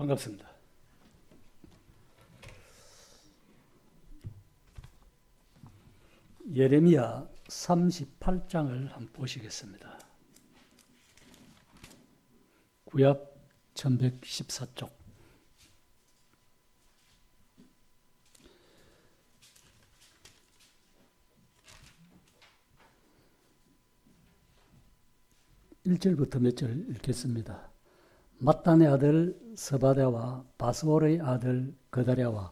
반갑습니다. 예레미야 38장을 한번 보시겠습니다. 구약 1114쪽. (1절부터) 몇 절 읽겠습니다. mat단의 아들 스바랴와 바스올의 아들 그다랴와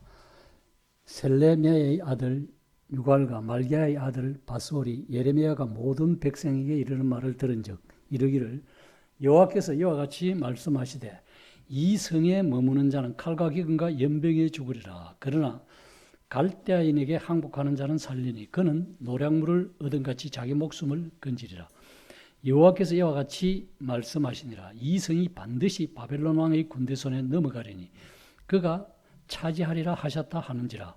셀레미야의 아들 유갈과 말기야의 아들 바스올이 예레미야가 모든 백성에게 이르는 말을 들은즉 이르기를 여호와께서 이와 같이 말씀하시되 이 성에 머무는 자는 칼과 기근과 연병에 죽으리라. 그러나 갈대아인에게 항복하는 자는 살리니 그는 노량물을 얻은 같이 자기 목숨을 건지리라. 여호와께서 이와 같이 말씀하시니라. 이 성이 반드시 바벨론 왕의 군대 손에 넘어가리니 그가 차지하리라 하셨다 하는지라.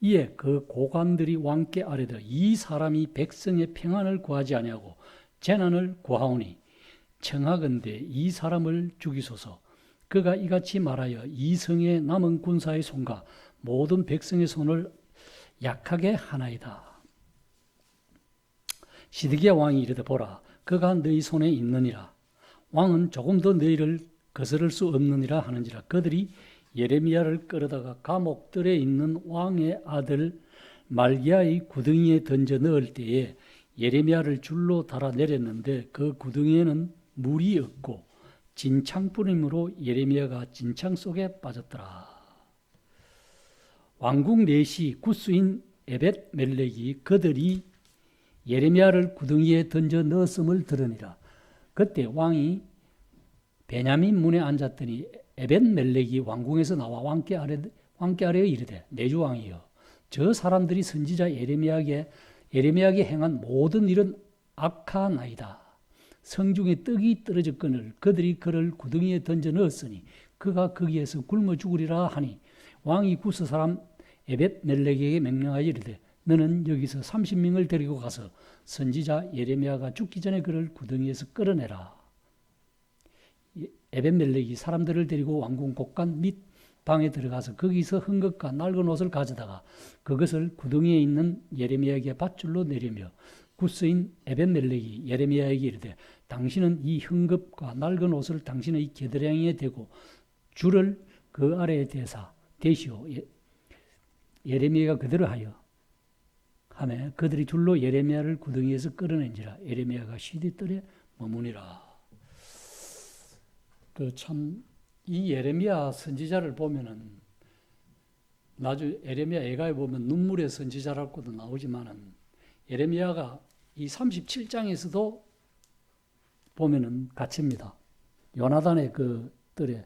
이에 그 고관들이 왕께 아뢰되 이 사람이 백성의 평안을 구하지 아니하고 재난을 구하오니 청하건대 이 사람을 죽이소서. 그가 이같이 말하여 이 성에 남은 군사의 손과 모든 백성의 손을 약하게 하나이다. 시드기야 왕이 이르되 보라 그가 너희 손에 있느니라. 왕은 조금 더 너희를 거스를 수 없느니라 하는지라. 그들이 예레미야를 끌어다가 감옥들에 있는 왕의 아들 말기야의 구덩이에 던져 넣을 때에 예레미야를 줄로 달아 내렸는데 그 구덩이에는 물이 없고 진창뿌림으로 예레미야가 진창 속에 빠졌더라. 왕궁 내시 구스인 에벳 멜렉이 그들이 예레미야를 구덩이에 던져 넣었음을 들으니라. 그때 왕이 베냐민 문에 앉았더니 에벳 멜렉이 왕궁에서 나와 왕께 아뢰어 이르되 내주 왕이여 저 사람들이 선지자 예레미야에게 행한 모든 일은 악하나이다. 성중에 떡이 떨어졌거늘 그들이 그를 구덩이에 던져 넣었으니 그가 거기에서 굶어 죽으리라 하니 왕이 구스 사람 에벳 멜렉에게 명령하여 이르되 너는 여기서 30명을 데리고 가서 선지자 예레미야가 죽기 전에 그를 구덩이에서 끌어내라. 에벳멜렉이 사람들을 데리고 왕궁 곳간 및 방에 들어가서 거기서 흠것과 낡은 옷을 가져다가 그것을 구덩이에 있는 예레미야에게 밧줄로 내리며 구스인 에벳멜렉이 예레미야에게 이르되 당신은 이 흠것과 낡은 옷을 당신의 겨드랑이에 대고 줄을 그 아래에 대시오. 예레미야가 그대로 하여 하매 그들이 줄로 예레미야를 구덩이에서 끌어낸지라. 예레미야가 시디뜰에 머무니라. 이 예레미야 선지자를 보면은 나중에 예레미야 애가에 보면 눈물의 선지자라고도 나오지만은 예레미야가 이 37장에서도 보면은 갇힙니다. 요나단의 그 뜰에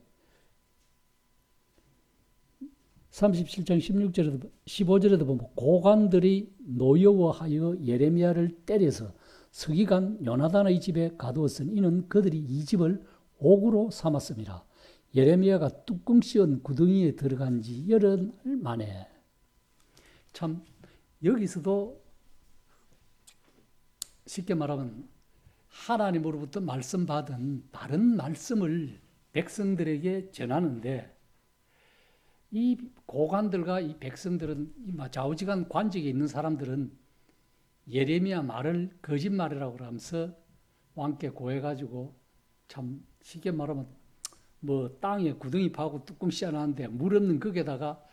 37장 16절에도 15절에도 보면 고관들이 노여워하여 예레미야를 때려서 서기관 요나단의 집에 가두었으니 이는 그들이 이 집을 옥으로 삼았습니다. 예레미야가 뚜껑 씌운 구덩이에 들어간 지 열흘 만에. 참 여기서도 쉽게 말하면 하나님으로부터 말씀받은 바른 말씀을 백성들에게 전하는데 이 고관들과 이 백성들은 좌우지간 관직에 있는 사람들은 예레미야 말을 거짓말이라고 하면서 왕께 고해가지고 참 쉽게 말하면 땅에 구덩이 파고 뚜껑 씌워놨는데 물 없는 거기에다가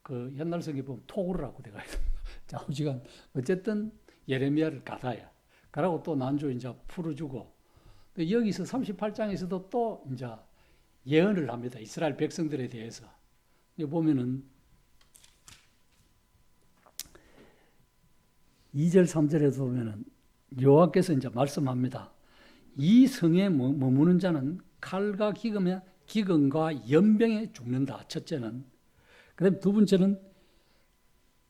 그 옛날 성에 보면 토구르라고 돼가 좌우지간 어쨌든 예레미야를 가라야 가라고 또 난조 이제 풀어주고 여기서 38장에서도 또 이제 예언을 합니다. 이스라엘 백성들에 대해서 보면은 2절 3절에도 보면은 여호와께서 이제 말씀합니다. 이 성에 머무는 자는 칼과 기근과 연병에 죽는다. 첫째는. 그다음에 두 번째는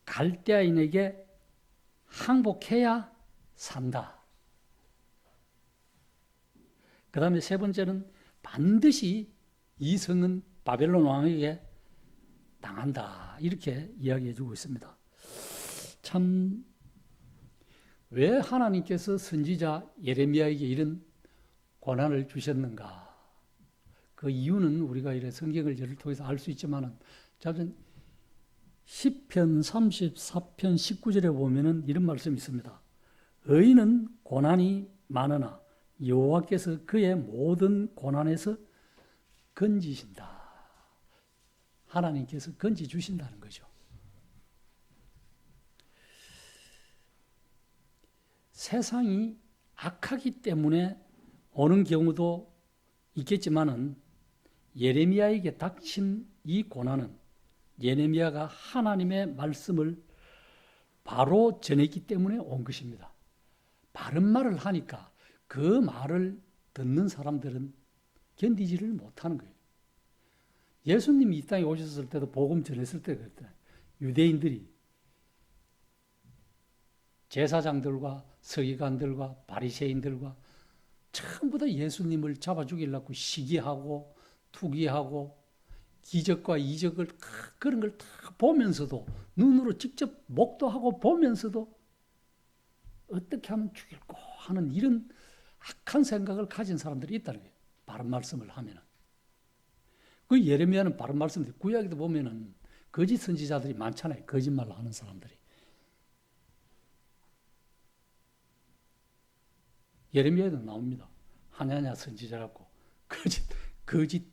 갈대아인에게 항복해야 산다. 그다음에 세 번째는 반드시 이 성은 바벨론 왕에게 당한다. 이렇게 이야기해 주고 있습니다. 참 왜 하나님께서 선지자 예레미야에게 이런 고난을 주셨는가? 그 이유는 우리가 이래 성경을 예를 통해서 알 수 있지만은, 자전 시편 34편 19절에 보면은 이런 말씀이 있습니다. 의인은 고난이 많으나 여호와께서 그의 모든 고난에서 건지신다. 하나님께서 건지 주신다는 거죠. 세상이 악하기 때문에 오는 경우도 있겠지만은 예레미야에게 닥친 이 고난은 예레미야가 하나님의 말씀을 바로 전했기 때문에 온 것입니다. 바른 말을 하니까 그 말을 듣는 사람들은 견디지를 못하는 거예요. 예수님이 이 땅에 오셨을 때도 복음 전했을 때 그랬잖아요. 유대인들이 제사장들과 서기관들과 바리새인들과 전부 다 예수님을 잡아 죽이려고 시기하고 투기하고 기적과 이적을 그런 걸 다 보면서도 눈으로 직접 목도하고 보면서도 어떻게 하면 죽일까 하는 이런 악한 생각을 가진 사람들이 있다는 거예요. 바른 말씀을 하면은. 그 예레미야는 바른 말씀들, 구약에도 보면은 거짓 선지자들이 많잖아요. 거짓말을 하는 사람들이. 예레미야에도 나옵니다. 하냐냐 선지자라고 거짓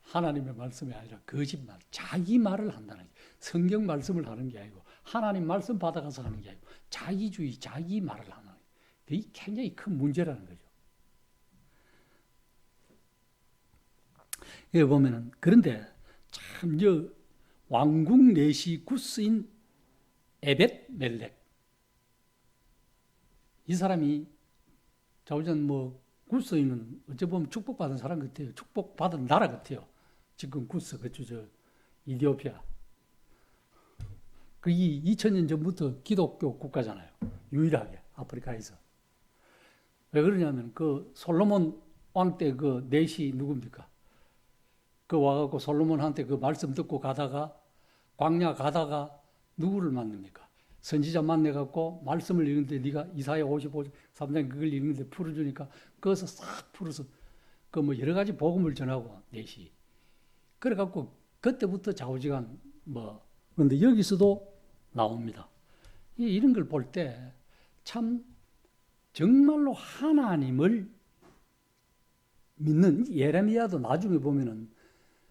하나님의 말씀이 아니라 거짓말, 자기 말을 한다는 게 성경 말씀을 하는 게 아니고 하나님 말씀 받아가서 하는 게 아니고 자기주의, 자기 말을 하는 게 이게 굉장히 큰 문제라는 거죠. 여기 보면은 그런데 참 왕국 내시 구스인 에벳 멜렉 이 사람이 자우전 구스인은 어찌 보면 축복받은 사람 같아요. 축복받은 나라 같아요. 지금 구스 그쪽 이디오피아. 그게 2000년 전부터 기독교 국가잖아요. 유일하게 아프리카에서. 왜 그러냐면 그 솔로몬 왕 때 그 넷이 누굽니까? 그 와갖고 솔로몬한테 그 말씀 듣고 가다가 광야 가다가 누구를 만납니까? 선지자 만나갖고 말씀을 읽는데 네가 이사야 55장 그걸 읽는데 풀어주니까 그것을 싹 풀어서 그 여러 가지 복음을 전하고 넷이. 그래갖고 그때부터 좌우지간 그런데 여기서도 나옵니다. 이런 걸 볼 때 참 정말로 하나님을 믿는 예레미야도 나중에 보면은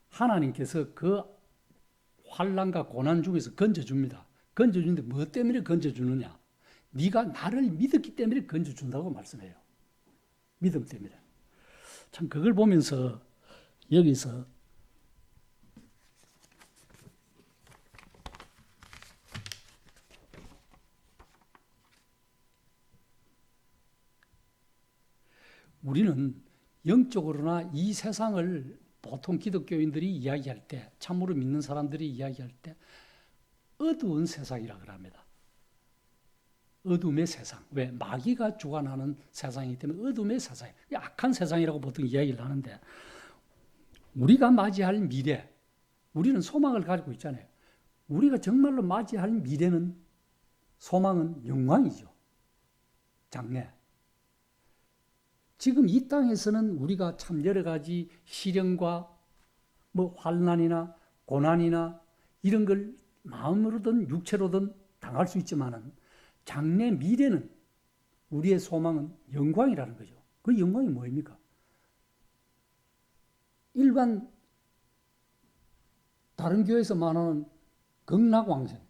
하나님께서 그 환난과 고난 중에서 건져줍니다. 건져주는데 뭐 때문에 건져주느냐? 네가 나를 믿었기 때문에 건져준다고 말씀해요. 믿음 때문에. 참 그걸 보면서 여기서 우리는 영적으로나 이 세상을 보통 기독교인들이 이야기할 때, 참으로 믿는 사람들이 이야기할 때 어두운 세상이라고 합니다. 어둠의 세상. 왜? 마귀가 주관하는 세상이기 때문에 어둠의 세상. 악한 세상이라고 보통 이야기를 하는데 우리가 맞이할 미래, 우리는 소망을 가지고 있잖아요. 우리가 정말로 맞이할 미래는 소망은 영광이죠. 장래. 지금 이 땅에서는 우리가 참 여러 가지 시련과 환난이나 고난이나 이런 걸 마음으로든 육체로든 당할 수 있지만은 장래 미래는 우리의 소망은 영광이라는 거죠. 그 영광이 뭐입니까? 일반 다른 교회에서 말하는 극락왕생,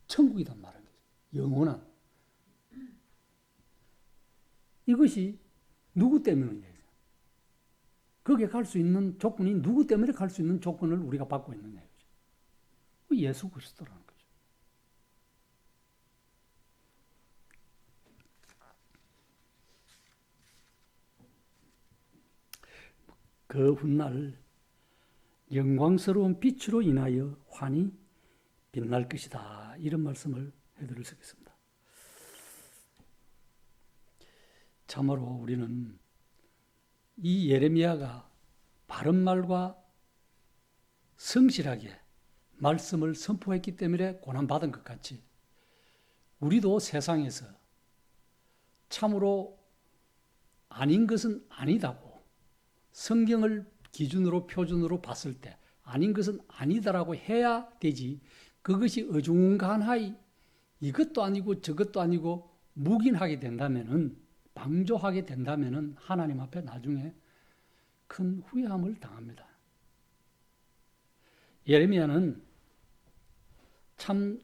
천국이란 말이에요. 영원한. 이것이 누구 때문이냐? 거기에 갈 수 있는 조건이 누구 때문에 갈 수 있는 조건을 우리가 받고 있느냐? 예수 그리스도라는 거죠. 그 훗날 영광스러운 빛으로 인하여 환히 빛날 것이다. 이런 말씀을 해드릴 수 있습니다. 참으로 우리는 이 예레미야가 바른 말과 성실하게 말씀을 선포했기 때문에 고난받은 것 같이 우리도 세상에서 참으로 아닌 것은 아니다고 성경을 기준으로 표준으로 봤을 때 아닌 것은 아니다라고 해야 되지. 그것이 어중간하이 이것도 아니고 저것도 아니고 묵인하게 된다면은 방조하게 된다면은 하나님 앞에 나중에 큰 후회함을 당합니다. 예레미야는 참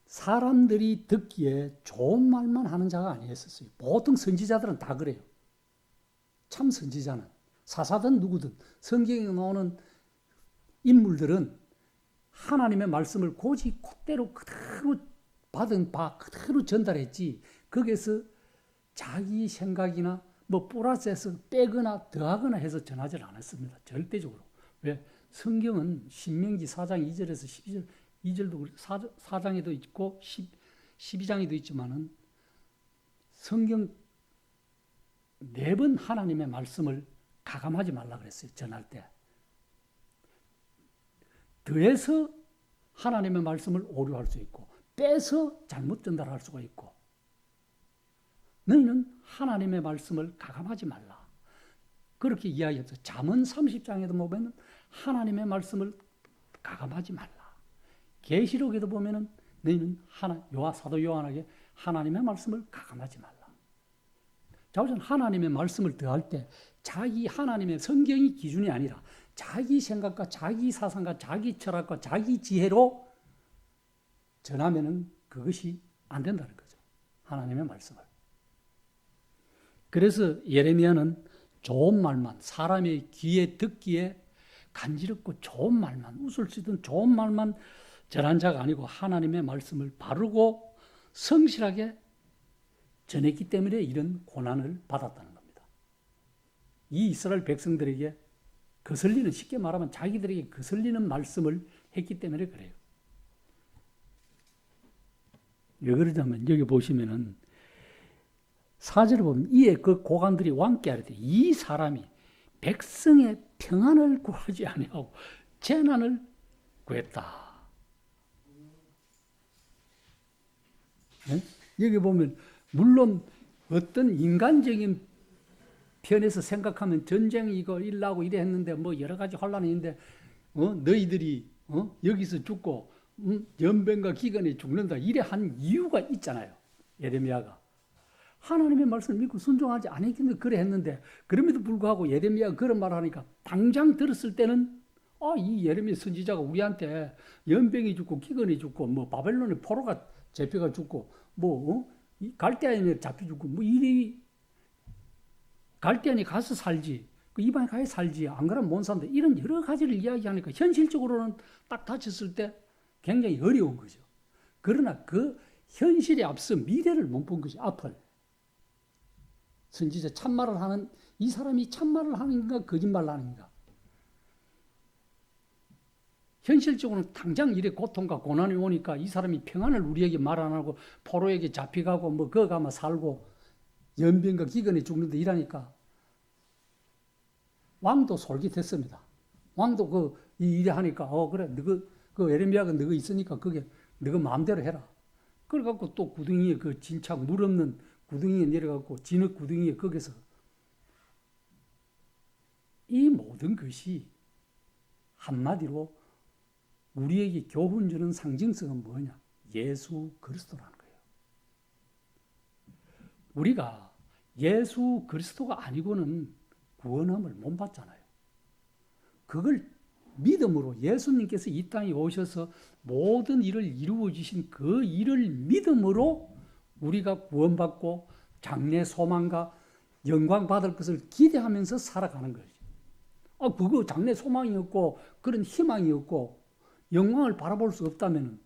사람들이 듣기에 좋은 말만 하는 자가 아니었어요. 보통 선지자들은 다 그래요. 참 선지자는 사사든 누구든 성경에 나오는 인물들은 하나님의 말씀을 고지 콧대로 그대로 받은 바 그대로 전달했지 거기에서 자기 생각이나 뭐 플러스해서 빼거나 더하거나 해서 전하지 않았습니다. 절대적으로. 왜? 성경은 신명기 4장 2절에서 12절 2절도 4장에도 있고 12장에도 있지만은 성경 4번 하나님의 말씀을 가감하지 말라 그랬어요. 전할 때. 더해서 하나님의 말씀을 오류할 수 있고 빼서 잘못 전달할 수가 있고 너희는 하나님의 말씀을 가감하지 말라. 그렇게 이야기했어요. 잠언 30장에도 보면 하나님의 말씀을 가감하지 말라. 계시록에도 보면은 너희는 사도 요한에게 하나님의 말씀을 가감하지 말라. 자, 우선 하나님의 말씀을 더할 때 자기 하나님의 성경이 기준이 아니라 자기 생각과 자기 사상과 자기 철학과 자기 지혜로 전하면은 그것이 안 된다는 거죠. 하나님의 말씀을. 그래서 예레미야는 좋은 말만 사람의 귀에 듣기에 간지럽고 좋은 말만 웃을 수 있는 좋은 말만 전한 자가 아니고 하나님의 말씀을 바르고 성실하게 전했기 때문에 이런 고난을 받았다는 겁니다. 이 이스라엘 백성들에게 거슬리는 쉽게 말하면 자기들에게 거슬리는 말씀을 했기 때문에 그래요. 왜 그러냐면 여기 보시면은 4절에 보면 이에 그 고관들이 왕께 아뢰되 이 사람이 백성의 평안을 구하지 아니하고 재난을 구했다. 네? 여기 보면 물론 어떤 인간적인 편에서 생각하면 전쟁이 이거 일나고 이래 했는데 뭐 여러 가지 혼란이 있는데 너희들이 여기서 죽고 연병과 기근에 죽는다 이래 한 이유가 있잖아요. 예레미야가 하나님의 말씀을 믿고 순종하지 않았기에 그래 했는데 그럼에도 불구하고 예레미야가 그런 말을 하니까 당장 들었을 때는 이 예레미야 선지자가 우리한테 연병이 죽고 기근이 죽고 뭐 바벨론의 포로가 잡혀가 죽고 뭐 갈대아인에 잡혀 죽고 뭐 이리 갈대아인에 가서 살지 그 이방에 가서 살지 안 그러면 못 산다 이런 여러 가지를 이야기하니까 현실적으로는 딱 다쳤을 때 굉장히 어려운 거죠. 그러나 그 현실에 앞서 미래를 못 본 거죠. 앞을 선지자 참말을 하는 이 사람이 참말을 하는가 거짓말을 하는가 현실적으로는 당장 이래 고통과 고난이 오니까 이 사람이 평안을 우리에게 말 안 하고 포로에게 잡혀가고 뭐 거기 가면 살고 연병과 기근에 죽는데 이라니까 왕도 솔깃했습니다. 왕도 이래 하니까 그래 그 예레미야가 너가 있으니까 그게 너가 마음대로 해라. 그래갖고 또 구덩이에 그 진창 물 없는 구덩이에 내려갖고 진흙 구덩이에 거기서 이 모든 것이 한마디로 우리에게 교훈 주는 상징성은 뭐냐? 예수 그리스도라는 거예요. 우리가 예수 그리스도가 아니고는 구원함을 못 받잖아요. 그걸 믿음으로 예수님께서 이 땅에 오셔서 모든 일을 이루어 주신 그 일을 믿음으로 우리가 구원받고 장래 소망과 영광 받을 것을 기대하면서 살아가는 거죠. 그거 장래 소망이 없고 그런 희망이 없고 영광을 바라볼 수 없다면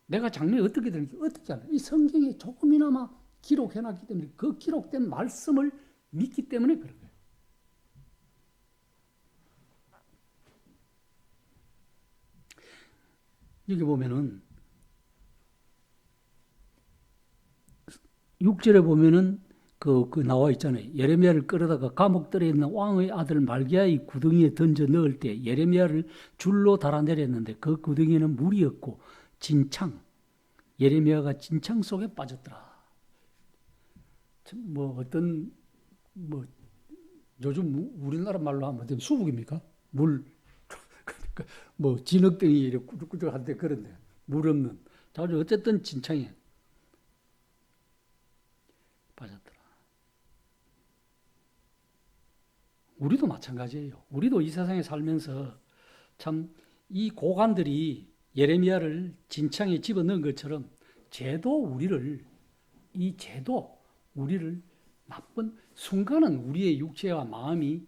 내가 장래에 어떻게 되는지 어떻게 하나? 이 성경에 조금이나마 기록해놨기 때문에 그 기록된 말씀을 믿기 때문에 그런 거예요. 여기 보면은 6절에 보면은 그 나와 있잖아요. 예레미야를 끌어다가 감옥들에 있는 왕의 아들 말기야의 구덩이에 던져 넣을 때 예레미야를 줄로 달아내렸는데 그 구덩이에는 물이 없고 진창, 예레미야가 진창 속에 빠졌더라. 뭐 어떤 뭐 요즘 우리나라 말로 하면 어떤 수북입니까? 물, 뭐 진흙덩이 이렇게 꾸죽꾸죽한데 그런데 물 없는. 자, 어쨌든 진창에 빠졌더라. 우리도 마찬가지예요. 우리도 이 세상에 살면서 참 이 고관들이 예레미야를 진창에 집어넣은 것처럼 이 죄도 우리를 나쁜 순간은 우리의 육체와 마음이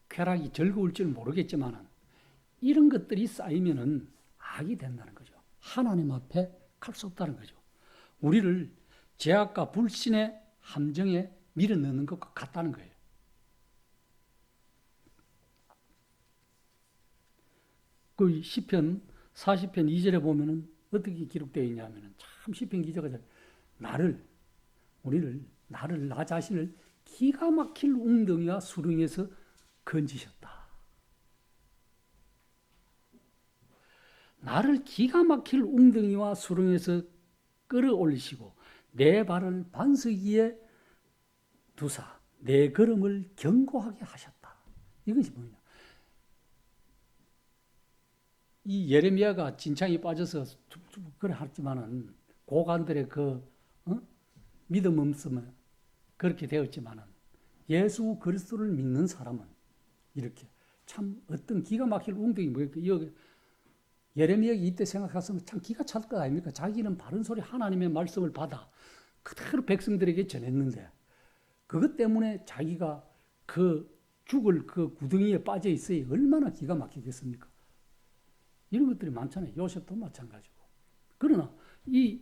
쾌락이 즐거울 줄 모르겠지만 이런 것들이 쌓이면은 악이 된다는 거죠. 하나님 앞에 갈 수 없다는 거죠. 우리를 죄악과 불신의 함정에 밀어넣는 것과 같다는 거예요. 그 시편 40편 2절에 보면은 어떻게 기록되어 있냐면은 참 시편 기자가 우리를 나 자신을 기가 막힐 웅덩이와 수렁에서 건지셨다. 나를 기가 막힐 웅덩이와 수렁에서 끌어올리시고 내 발을 반석 위에 두사 내 걸음을 견고하게 하셨다. 이것이 뭐냐? 이 예레미야가 진창에 빠져서 그래 했지만은 고관들의 믿음 없으면 그렇게 되었지만은 예수 그리스도를 믿는 사람은 이렇게 참 어떤 기가 막힐 웅덩이 여기 예레미야가 이때 생각했으면 참 기가 찰 것 아닙니까? 자기는 바른 소리 하나님의 말씀을 받아 그대로 백성들에게 전했는데 그것 때문에 자기가 죽을 구덩이에 빠져 있어야 얼마나 기가 막히겠습니까? 이런 것들이 많잖아요. 요셉도 마찬가지고. 그러나 이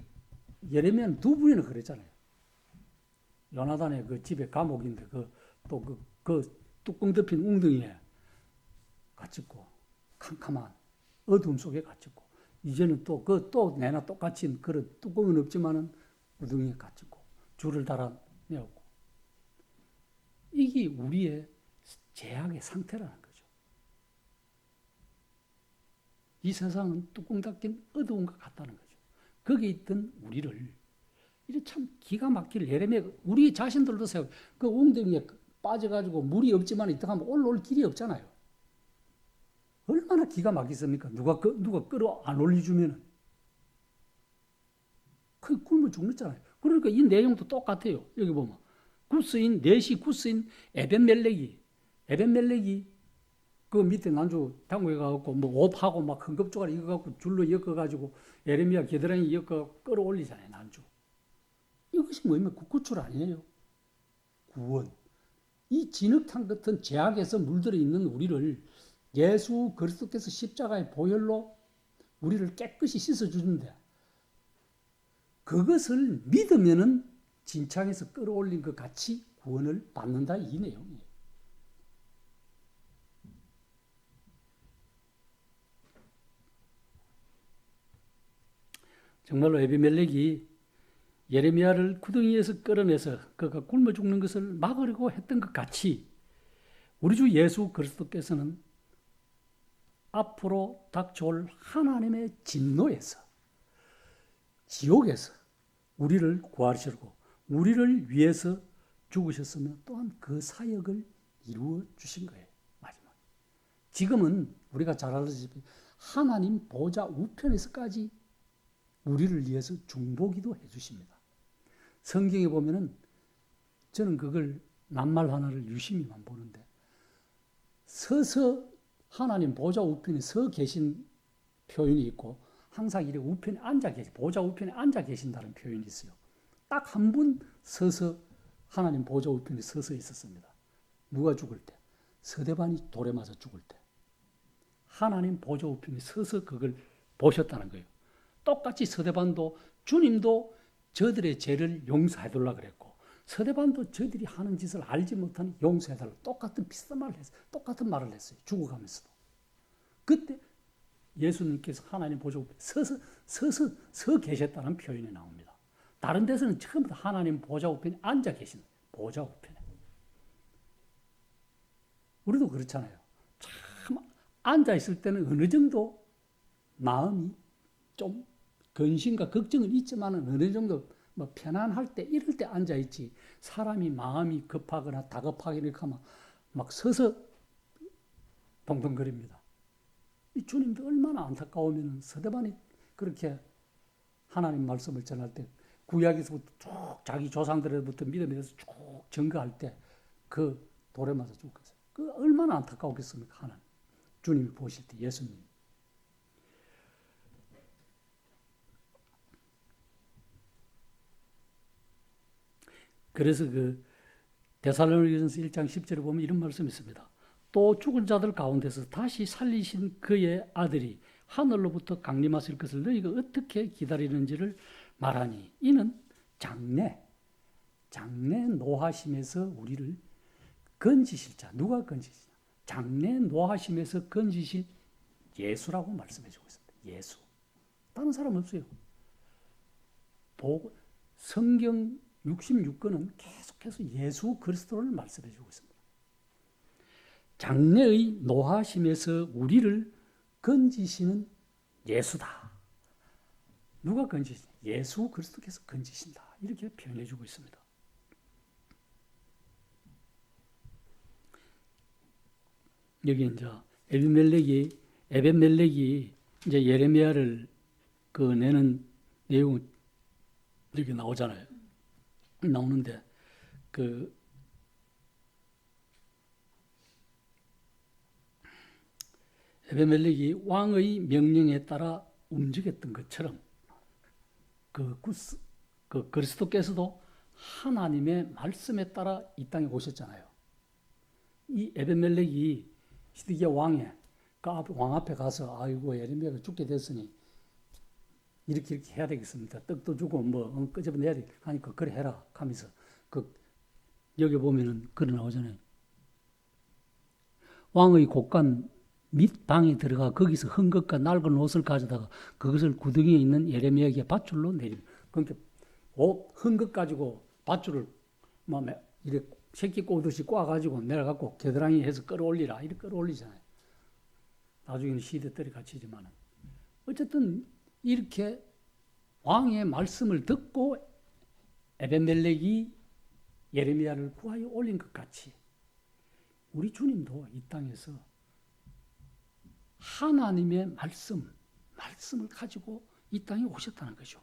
예레미야는 두 번이나 그랬잖아요. 요나단의 그 집에 감옥인데 그 뚜껑 덮인 웅덩이에 갇혔고 캄캄한 어둠 속에 갇혔고 이제는 또 내나 똑같이 그런 뚜껑은 없지만은 웅덩이에 갇혔고 줄을 달아내었고 이게 우리의 죄악의 상태라는 거죠. 이 세상은 뚜껑 닫힌 어두운 것 같다는 거죠. 거기에 있던 우리를 이게 참 기가 막힐 예레미야 우리 자신들도 그 웅덩이에 빠져가지고 물이 없지만 이따 하면 올라올 길이 없잖아요. 얼마나 기가 막히습니까? 누가 끌어 안 올려주면은 그 굶어 죽었잖아요. 그러니까 이 내용도 똑같아요. 여기 보면 넷이 구스인 에벤멜렉이 그 밑에 난주 당구에 가갖고 뭐 옷하고 막 흥겁조각 이거 갖고 줄로 엮어가지고 예레미야 겨드랑이 엮어 끌어올리잖아요. 난주. 이것이 뭐냐면 구출 아니에요. 구원. 이 진흙탕 같은 죄악에서 물들어 있는 우리를 예수 그리스도께서 십자가의 보혈로 우리를 깨끗이 씻어주는데 그것을 믿으면은 진창에서 끌어올린 것 같이 구원을 받는다 이 내용이에요. 정말로 에비멜렉이 예레미야를 구덩이에서 끌어내서 그가 굶어 죽는 것을 막으려고 했던 것 같이 우리 주 예수 그리스도께서는 앞으로 닥쳐올 하나님의 진노에서 지옥에서 우리를 구하시려고 우리를 위해서 죽으셨으며 또한 그 사역을 이루어 주신 거예요. 마지막. 지금은 우리가 잘 알다시피 하나님 보좌 우편에서까지 우리를 위해서 중보기도 해주십니다. 성경에 보면은 저는 그걸 낱말 하나를 유심히만 보는데 서서 하나님 보좌 우편에 서 계신 표현이 있고 항상 이렇게 우편에 앉아 계신 보좌 우편에 앉아 계신다는 표현이 있어요. 딱 한 분 서서 하나님 보좌 우편에 서서 있었습니다. 누가 죽을 때? 서대반이 돌에 맞아 죽을 때. 하나님 보좌 우편에 서서 그걸 보셨다는 거예요. 똑같이 서대반도 주님도 저들의 죄를 용서해달라 그랬고 서대반도 저들이 하는 짓을 알지 못하니 용서해달라. 똑같은 비슷한 말을 했어요. 똑같은 말을 했어요. 죽어가면서도. 그때 예수님께서 하나님 보좌 우편에 서서 계셨다는 표현이 나옵니다. 다른 데서는 처음부터 하나님 보좌 우편에 앉아 계신 보좌 우편에. 우리도 그렇잖아요. 참 앉아 있을 때는 어느 정도 마음이 좀 근심과 걱정은 있지만 어느 정도 뭐 편안할 때 이럴 때 앉아 있지. 사람이 마음이 급하거나 다급하게 이렇게 하면 막 서서 동동거립니다. 이 주님도 얼마나 안타까우면 서대반이 그렇게 하나님 말씀을 전할 때 구약에서부터 쭉 자기 조상들로부터 믿음에서 쭉 증거할 때 그 돌에 맞아 죽었어요. 그 얼마나 안타까웠겠습니까? 하나님. 주님이 보실 때 예수님. 그래서 그 데살로니가전서 1장 10절에 보면 이런 말씀이 있습니다. 또 죽은 자들 가운데서 다시 살리신 그의 아들이 하늘로부터 강림하실 것을 너희가 어떻게 기다리는지를 말하니 이는 장래 노하심에서 우리를 건지실 자. 누가 건지시냐? 장래 노하심에서 건지실 예수라고 말씀해 주고 있습니다. 예수. 다른 사람 없어요. 성경 66권은 계속해서 예수 그리스도를 말씀해 주고 있습니다. 장래의 노하심에서 우리를 건지시는 예수다. 누가 건지시냐? 예수 그리스도께서 건지신다. 이렇게 표현해 주고 있습니다. 여기 이제 에벤멜렉이 이제 예레미야를 그 내는 내용은 이렇게 나오잖아요. 나오는데 그 에벤멜렉이 왕의 명령에 따라 움직였던 것처럼 그 그리스도께서도 하나님의 말씀에 따라 이 땅에 오셨잖아요. 이 에벤멜렉이 시드기야 왕 앞에 가서 아이고 예레미야가 죽게 됐으니 이렇게 해야 되겠습니다. 떡도 주고 뭐 끄집어내야 돼 하니까 그래 해라 하면서 여기 보면은 그래 나오잖아요. 왕의 곡간 밑 방에 들어가 거기서 흠것과 낡은 옷을 가져다가 그것을 구덩이에 있는 예레미야에게 밧줄로 내립니다. 그러니까 옷 흠것 가지고 밧줄을 뭐 이렇게 새끼 꼬듯이 꼬아가지고 내려갖고 겨드랑이 해서 끌어올리라 이렇게 끌어올리잖아요. 나중에는 시대떨이 갇히지만은 어쨌든 이렇게 왕의 말씀을 듣고 에벤멜렉이 예레미야를 구하여 올린 것 같이 우리 주님도 이 땅에서 하나님의 말씀을 가지고 이 땅에 오셨다는 거죠.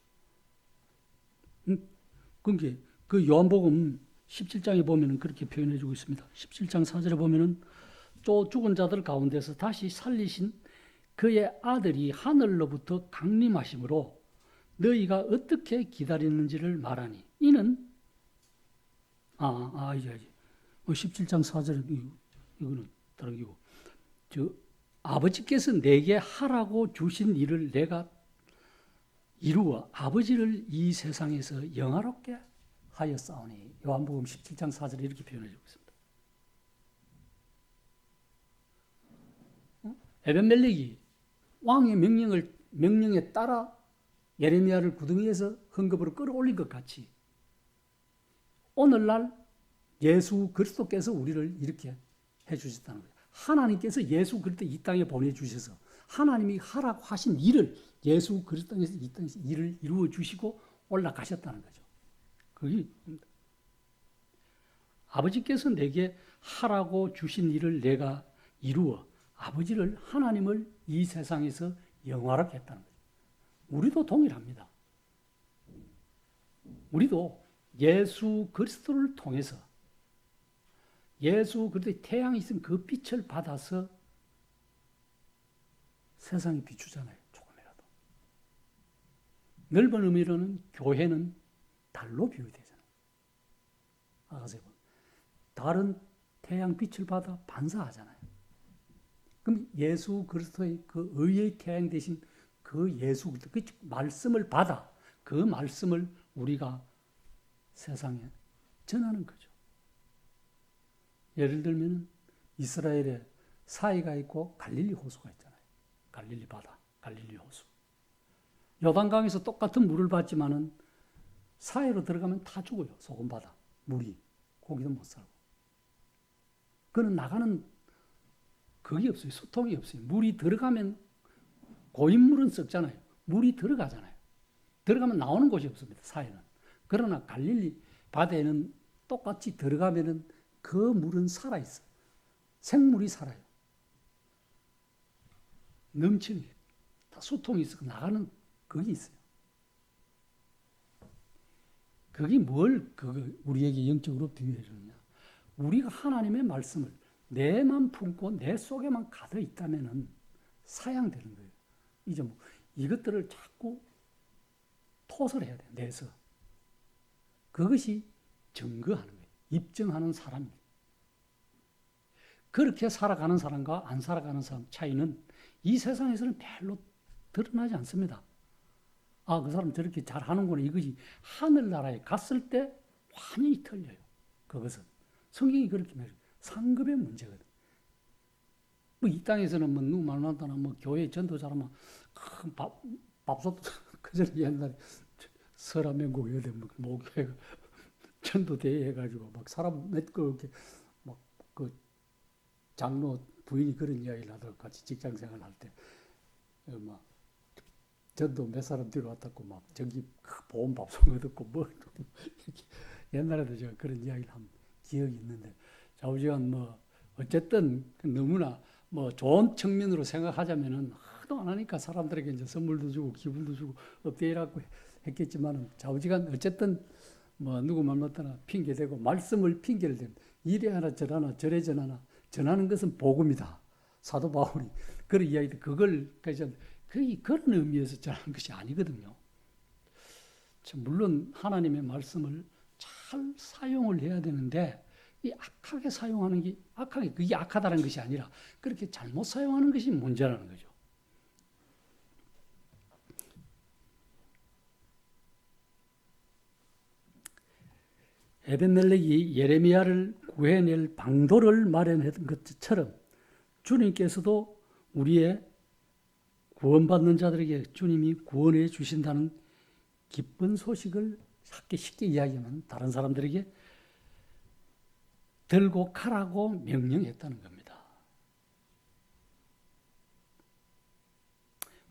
그게 그 요한복음 17장에 보면은 그렇게 표현해 주고 있습니다. 17장 4절에 보면은 또 죽은 자들 가운데서 다시 살리신 그의 아들이 하늘로부터 강림하심으로 너희가 어떻게 기다리는지를 말하니 이는 이제 17장 4절 이거는 다른 기고 아버지께서 내게 하라고 주신 일을 내가 이루어 아버지를 이 세상에서 영화롭게 하였사오니 요한복음 17장 4절에 이렇게 표현해 주고 있습니다. 에벤멜렉이 왕의 명령에 따라 예레미야를 구덩이에서 흠급으로 끌어올린 것 같이 오늘날 예수 그리스도께서 우리를 이렇게 해주셨다는 거예요. 하나님께서 예수 그리스도 이 땅에 보내주셔서 하나님이 하라고 하신 일을 예수 그리스도께서 이 땅에서 일을 이루어 주시고 올라가셨다는 거죠. 그게 아버지께서 내게 하라고 주신 일을 내가 이루어 아버지를 하나님을 이 세상에서 영화롭게 했다는 거죠. 우리도 동일합니다. 우리도 예수 그리스도를 통해서 예수 그리스도의 태양이 있은 그 빛을 받아서 세상에 비추잖아요. 조금이라도. 넓은 의미로는 교회는 달로 비유되잖아요. 아가서 달은 태양 빛을 받아 반사하잖아요. 그럼 예수 그리스도의 그 의의 태양 대신 그 예수 그리스도 그 말씀을 받아 그 말씀을 우리가 세상에 전하는 거죠. 예를 들면 이스라엘에 사이가 있고 갈릴리 호수가 있잖아요. 갈릴리 바다, 갈릴리 호수. 요단강에서 똑같은 물을 받지만은 사이로 들어가면 다 죽어요. 소금 바다, 물이 고기도 못 살고. 그는 나가는 그게 없어요. 수통이 없어요. 물이 들어가면 고인물은 썩잖아요. 물이 들어가잖아요. 들어가면 나오는 곳이 없습니다. 사이는. 그러나 갈릴리 바다에는 똑같이 들어가면은 그 물은 살아있어. 생물이 살아요. 넘치는 다 수통이 있어 나가는 그게 있어요. 그게 뭘 우리에게 영적으로 비유해 주느냐. 우리가 하나님의 말씀을 내만 품고 내 속에만 가득 있다면은 사양되는 거예요. 이제 뭐 이것들을 자꾸 토설해야 돼, 내서. 그것이 증거하는 거예요. 입증하는 사람이에요. 그렇게 살아가는 사람과 안 살아가는 사람 차이는 이 세상에서는 별로 드러나지 않습니다. 아, 그 사람 저렇게 잘하는구나 이거지. 하늘나라에 갔을 때 완전히 틀려요. 그것은. 성경이 그렇게 말해요. 상급의 문제거든. 뭐 이 땅에서는 뭐 누구 만난다나 뭐 교회 전도자라면 큰 밥솥 그전에 옛날에 서라명국에 목회 전도대회 해가지고 막 사람 몇거 이렇게 막 그 장로 부인이 그런 이야기를 하더라고. 같이 직장 생활할 때 막 전도 몇 사람 뒤로 왔다고 막 저기 보험 밥솥 얻었고 뭐 이렇게 옛날에도 제가 그런 이야기를 한 기억이 있는데 좌우지간 뭐 어쨌든 너무나 뭐 좋은 측면으로 생각하자면은 하도 안 하니까 사람들에게 이제 선물도 주고 기분도 주고 업데이라고 했겠지만은 좌우지간 어쨌든 뭐 누구 만났다나 핑계 대고 말씀을 핑계를 대고 이래 하나 저러나 저래 전하나 전하는 것은 복음이다. 사도 바울이 그런 이야기도 그걸 그런 의미에서 전하는 것이 아니거든요. 물론 하나님의 말씀을 잘 사용을 해야 되는데 이 악하게 사용하는 게 그게 악하다는 것이 아니라 그렇게 잘못 사용하는 것이 문제라는 거죠. 에벤멜렉이 예레미야를 구해낼 방도를 마련했던 것처럼 주님께서도 우리의 구원받는 자들에게 주님이 구원해 주신다는 기쁜 소식을 쉽게 이야기하면 다른 사람들에게 들고 가라고 명령했다는 겁니다.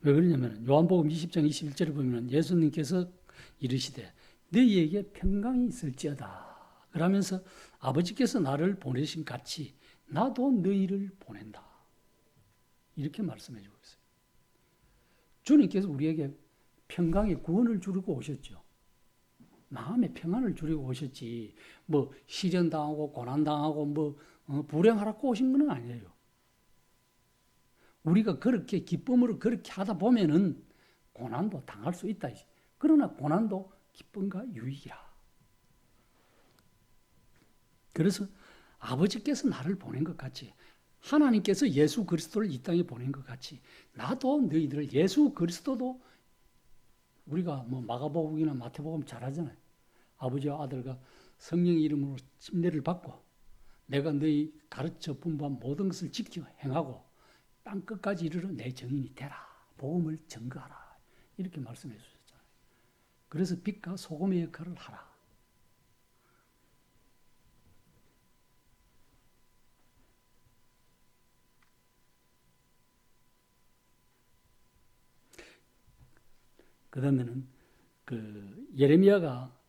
왜 그러냐면 요한복음 20장 21절을 보면 예수님께서 이르시되 너희에게 평강이 있을지어다. 그러면서 아버지께서 나를 보내신 같이 나도 너희를 보낸다. 이렇게 말씀해 주고 있어요. 주님께서 우리에게 평강의 구원을 주려고 오셨죠. 마음의 평안을 주려고 오셨지. 뭐 시련당하고 고난당하고 뭐 불행하라고 오신 건 아니에요. 우리가 그렇게 기쁨으로 그렇게 하다 보면은 고난도 당할 수 있다. 그러나 고난도 기쁨과 유익이라. 그래서 아버지께서 나를 보낸 것 같이 하나님께서 예수 그리스도를 이 땅에 보낸 것 같이 나도 너희들을 예수 그리스도도 우리가 뭐 마가복음이나 마태복음 잘 하잖아요. 아버지와 아들과 성령의 이름으로 침례를 받고 내가 너희 가르쳐 분부한 모든 것을 지켜 행하고 땅 끝까지 이르러 내 증인이 되라. 복음을 증거하라. 이렇게 말씀해 주셨잖아요. 그래서 빛과 소금의 역할을 하라. 그 다음에는 예레미야가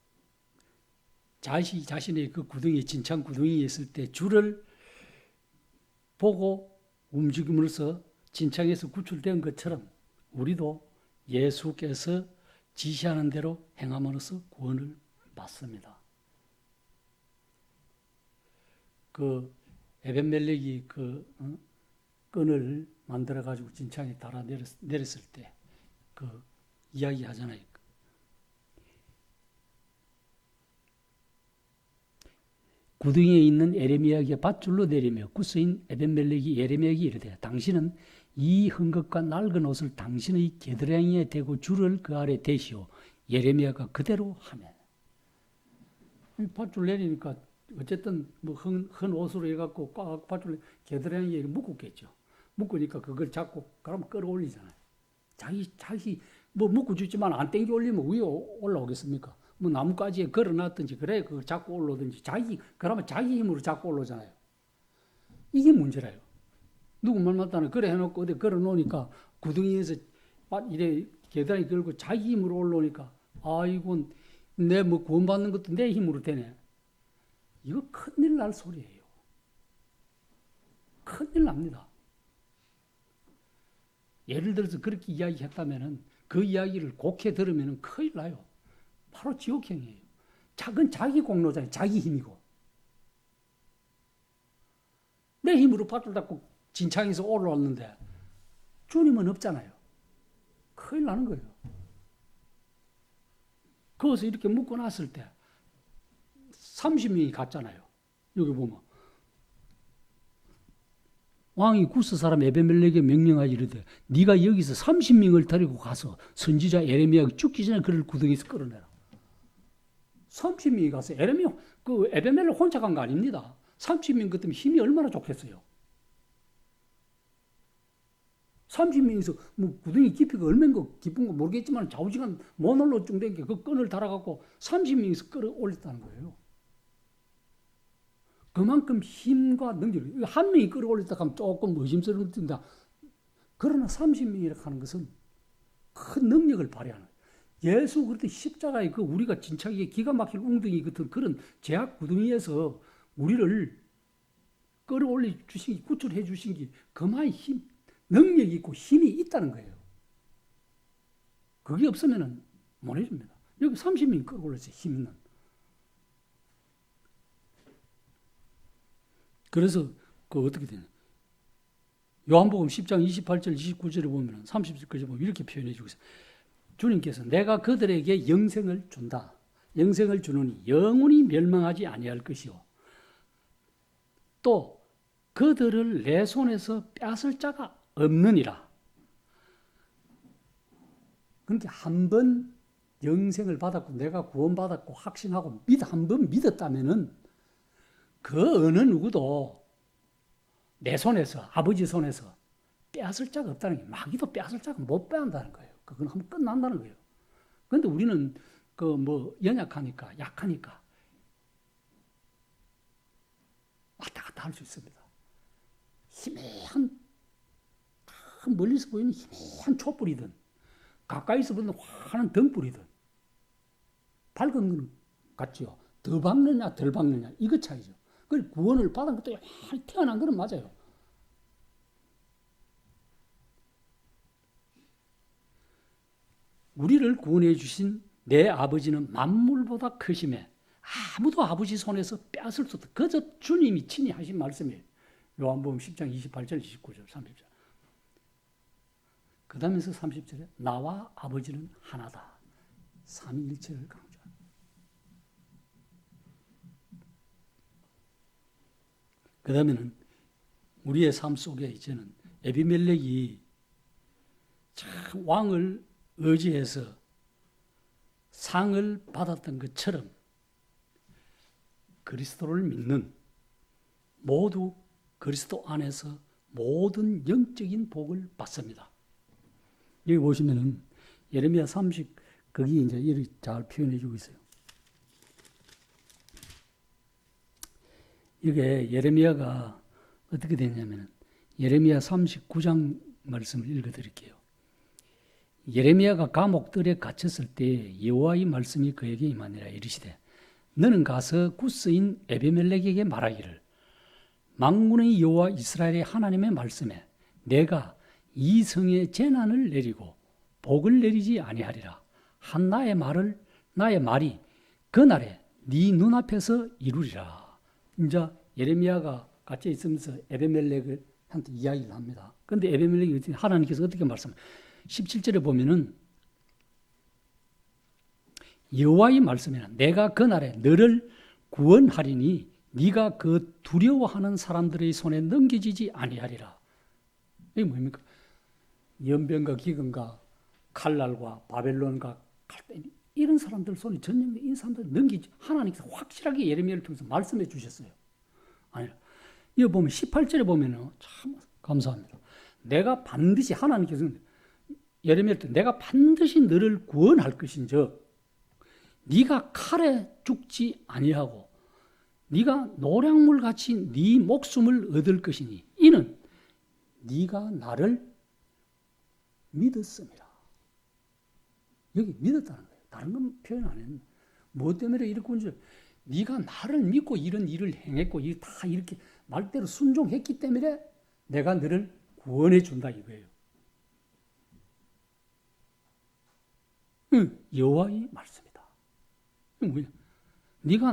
자신의 그 구덩이, 진창 구덩이에 있을 때 주를 보고 움직임으로써 진창에서 구출된 것처럼 우리도 예수께서 지시하는 대로 행함으로써 구원을 받습니다. 에벤멜렉이 끈을 만들어 가지고 진창에 달아 내렸을 때 이야기 하잖아요. 구덩이에 있는 예레미야에게 밧줄로 내리며 구스인 에벤멜렉이 예레미야에게 이르되 당신은 이 흠것과 낡은 옷을 당신의 겨드랑이에 대고 줄을 그 아래 대시오. 예레미야가 그대로 하면. 밧줄 내리니까 어쨌든 뭐 흔 옷으로 해갖고 꽉 밧줄 겨드랑이에 묶었겠죠. 묶으니까 그걸 잡고 그러면 끌어올리잖아요. 자기 뭐 묶어 주지만 안 땡겨 올리면 위에 올라오겠습니까? 뭐 나뭇가지에 걸어놨든지 그래 그걸 잡고 올라오든지 그러면 자기 힘으로 잡고 올라오잖아요. 이게 문제라요. 누구 만났다는 그래 해놓고 어디 걸어놓으니까 구덩이에서 이래 계단에 걸고 자기 힘으로 올라오니까 아이고 내 뭐 구원받는 것도 내 힘으로 되네. 이거 큰일 날 소리예요. 큰일 납니다. 예를 들어서 그렇게 이야기했다면은 그 이야기를 곡해 들으면은 큰일 나요. 바로 지옥행이에요. 작은 자기 공로잖아요. 자기 힘이고. 내 힘으로 밭을 닦고 진창에서 올라왔는데 주님은 없잖아요. 큰일 나는 거예요. 거기서 이렇게 묶고 났을 때 30명이 갔잖아요. 여기 보면 왕이 구스 사람 에베멜렉에게 명령하여 이르되 네가 여기서 30명을 데리고 가서 선지자 에레미야가 죽기 전에 그를 구덩이에서 끌어내라. 30명이 가서 그 에베멜렉 혼자 간 거 아닙니다. 30명 그때면 힘이 얼마나 좋겠어요. 30명이서 뭐 구덩이 깊이가 얼마나 깊은 거 모르겠지만 좌우지간 모놀로 쭉 된 게 그 끈을 달아갖고 30명이서 끌어올렸다는 거예요. 그만큼 힘과 능력, 한 명이 끌어올렸다 하면 조금 의심스러운데, 그러나 30명이라고 하는 것은 큰 능력을 발휘하는 거예요. 예수 그때 십자가에 그 우리가 진짜게 기가 막힐 웅덩이 같은 그런 제약 구덩이에서 우리를 끌어올려 주신, 구출해 주신 게 그만한 힘, 능력이 있고 힘이 있다는 거예요. 그게 없으면 못 해줍니다. 여기 30명이 끌어올렸어요. 힘 있는. 그래서 그 어떻게 되냐? 요한복음 10장 28절 29절에 보면 30절까지 보면 이렇게 표현해 주고 있어요. 주님께서 내가 그들에게 영생을 준다. 영생을 주노니 영원히 멸망하지 아니할 것이요. 또 그들을 내 손에서 뺏을 자가 없느니라. 그러니까 한 번 영생을 받았고 내가 구원받았고 확신하고 한 번 믿었다면은 그 어느 누구도 내 손에서, 아버지 손에서 빼앗을 자가 없다는 게, 마귀도 빼앗을 자가 못 빼앗는다는 거예요. 그건 하면 끝난다는 거예요. 그런데 우리는 연약하니까, 약하니까 왔다 갔다 할 수 있습니다. 희미한, 멀리서 보이는 희미한 촛불이든, 가까이서 보이는 환한 등불이든, 밝은 건 같지요. 더 밝느냐, 덜 밝느냐, 이거 차이죠. 그 구원을 받은 것도 태어난 거는 맞아요. 우리를 구원해 주신 내 아버지는 만물보다 크심에 아무도 아버지 손에서 빼앗을 수 없다. 그저 주님이 친히 하신 말씀이에요. 요한복음 10장 28절, 29절, 30절. 그 다음에서 30절에 나와 아버지는 하나다. 삼위일체를 강조합니다. 그 다음에는 우리의 삶 속에 이제는 에비멜렉이 참 왕을 의지해서 상을 받았던 것처럼 그리스도를 믿는 모두 그리스도 안에서 모든 영적인 복을 받습니다. 여기 보시면은 예레미야 30 거기 이제 이렇게 잘 표현해 주고 있어요. 이게 예레미야가 어떻게 되냐면 예레미야 39장 말씀을 읽어 드릴게요. 예레미야가 감옥들에 갇혔을 때 여호와의 말씀이 그에게 임하니라 이르시되 너는 가서 구스인 에베멜렉에게 말하기를 만군의 여호와 이스라엘의 하나님의 말씀에 내가 이 성에 재난을 내리고 복을 내리지 아니하리라 한 나의 말이 그날에 네 눈앞에서 이루리라. 이제 예레미야가 갇혀 있으면서 에베멜렉한테 이야기를 합니다. 그런데 에베멜렉이 하나님께서 어떻게 말씀해요? 17절에 보면은 여호와의 말씀이나 내가 그날에 너를 구원하리니 네가 그 두려워하는 사람들의 손에 넘겨지지 아니하리라. 이게 뭡니까? 연병과 기근과 칼날과 바벨론과 갈대 이런 사람들 손에 전염된 이 사람들 넘기지 하나님께서 확실하게 예레미야를 통해서 말씀해 주셨어요. 아니라 이거 보면 18절에 보면은 참 감사합니다. 내가 반드시 하나님께서 예레미야 때 내가 반드시 너를 구원할 것인즉 네가 칼에 죽지 아니하고 네가 노량물 같이 네 목숨을 얻을 것이니 이는 네가 나를 믿었습니다. 여기 믿었다는 거예요. 다른 건 표현 안 했는데 뭐 때문에 이렇게 온 줄? 네가 나를 믿고 이런 일을 행했고 다 이렇게 말대로 순종했기 때문에 내가 너를 구원해 준다 이거예요. 여호와의 말씀이다. 뭐냐?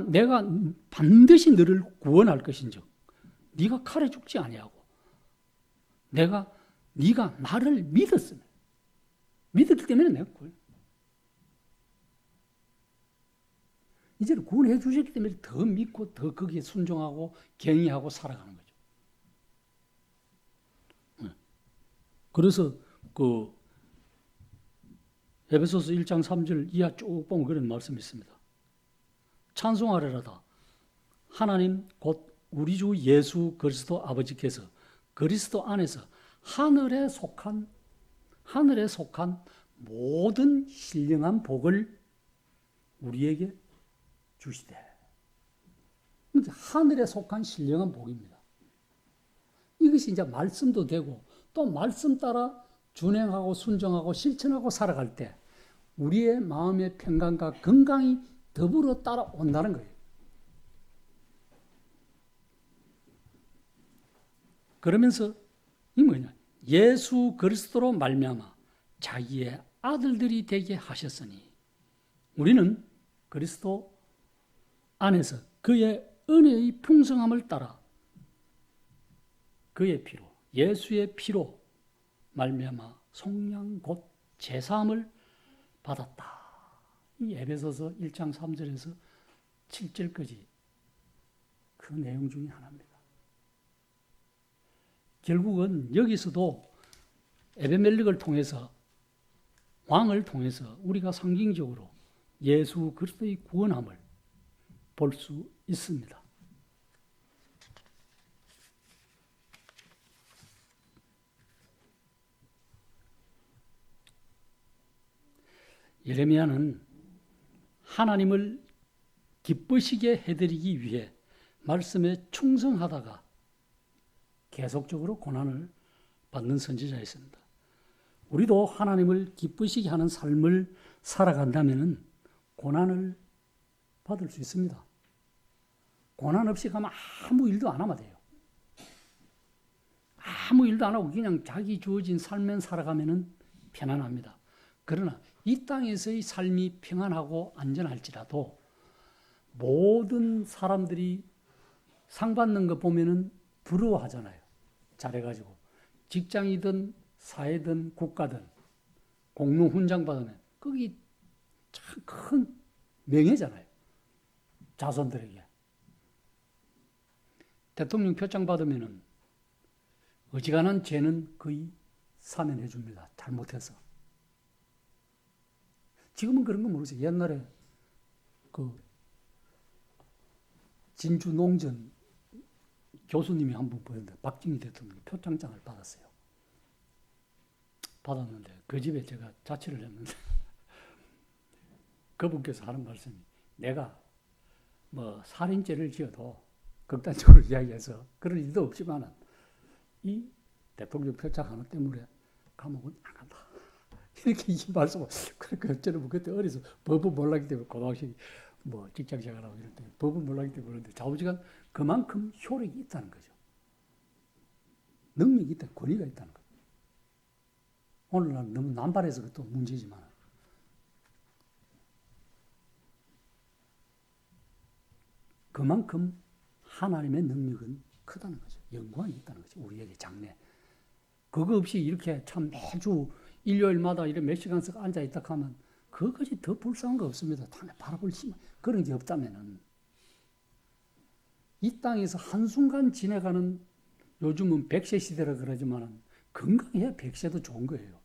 내가 반드시 너를 구원할 것인즉 네가 칼에 죽지 아니하고 네가 나를 믿었으면 믿었기 때문에 내가 구원. 이제는 구원해 주셨기 때문에 더 믿고 더 거기에 순종하고 경의하고 살아가는 거죠. 그래서 그 에베소서 1장 3절 이하 쭉 보면 그런 말씀이 있습니다. 찬송하리로다. 하나님 곧 우리 주 예수 그리스도 아버지께서 그리스도 안에서 하늘에 속한 모든 신령한 복을 우리에게 주시되. 하늘에 속한 신령한 복입니다. 이것이 이제 말씀도 되고 또 말씀 따라 준행하고 순종하고 실천하고 살아갈 때 우리의 마음의 평강과 건강이 더불어 따라온다는 거예요. 그러면서 이 뭐냐? 예수 그리스도로 말미암아 자기의 아들들이 되게 하셨으니 우리는 그리스도 안에서 그의 은혜의 풍성함을 따라 그의 피로 예수의 피로 말미암아 속량 곧 제사함을 받았다. 이 에베소서 1장 3절에서 7절까지 그 내용 중에 하나입니다. 결국은 여기서도 에베멜렉을 통해서 왕을 통해서 우리가 상징적으로 예수 그리스도의 구원함을 볼 수 있습니다. 예레미야는 하나님을 기쁘시게 해드리기 위해 말씀에 충성하다가 계속적으로 고난을 받는 선지자였습니다. 우리도 하나님을 기쁘시게 하는 삶을 살아간다면 고난을 받을 수 있습니다. 고난 없이 가면 아무 일도 안 하면 돼요. 아무 일도 안 하고 그냥 자기 주어진 삶만 살아가면 편안합니다. 그러나 이 땅에서의 삶이 평안하고 안전할지라도 모든 사람들이 상 받는 거 보면은 부러워하잖아요. 잘해가지고 직장이든 사회든 국가든 공로 훈장 받으면 거기 참 큰 명예잖아요. 자손들에게. 대통령 표창 받으면은 어지간한 죄는 거의 사면해 줍니다. 잘못해서. 지금은 그런 거 모르겠어요. 옛날에 그 진주 농전 교수님이 한 분 보였는데 박정희 대통령이 표창장을 받았어요. 받았는데 그 집에 제가 자취를 했는데 그분께서 하는 말씀이 내가 뭐 살인죄를 지어도 극단적으로 이야기해서 그런 일도 없지만은 이 대통령 표창 하나 때문에 감옥은 안 간다. 이렇게 이 말씀을 그렇게 저는 그때 어려서 법은 몰랐기 때문에 고등학생 뭐 직장 생활하고 이럴 때 법은 몰랐기 때문에 그런데 좌우지간 그만큼 효력이 있다는 거죠. 능력이 있다, 권위가 있다는 거죠. 오늘날 너무 남발해서 그것도 문제지만 그만큼 하나님의 능력은 크다는 거죠. 영광이 있다는 거죠. 우리에게 장래. 그거 없이 이렇게 참 매주 일요일마다 이렇게 몇 시간씩 앉아있다 하면 그것이 더 불쌍한 거 없습니다. 당연히 바라볼 힘 그런 게 없다면은 이 땅에서 한순간 지내가는 요즘은 100세 시대라 그러지만 건강해야 100세도 좋은 거예요.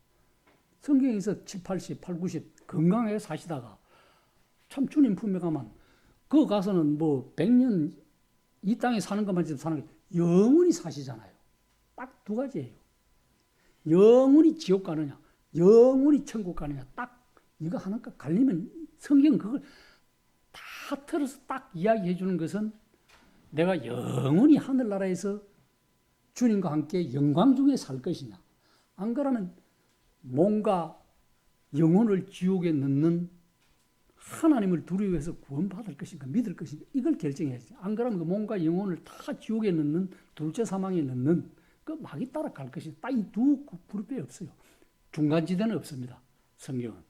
성경에서 7, 80, 8, 90 건강하게 사시다가 참 주님 품에 가면 그 가서는 뭐 100년 이 땅에 사는 것만 지금 사는 게 영원히 사시잖아요. 딱 두 가지예요. 영원히 지옥 가느냐, 영원히 천국 가느냐, 딱 이거 하나가 갈리면 성경 그걸 다 틀어서 딱 이야기해 주는 것은 내가 영원히 하늘나라에서 주님과 함께 영광 중에 살 것이냐, 안 그러면 뭔가 영혼을 지옥에 넣는 하나님을 두려워해서 구원받을 것인가 믿을 것인가 이걸 결정해야지. 안 그러면 그 몸과 영혼을 다 지옥에 넣는 둘째 사망에 넣는 그 막이 따라갈 것이다. 딱 이 두 그룹이 없어요. 중간지대는 없습니다. 성경은.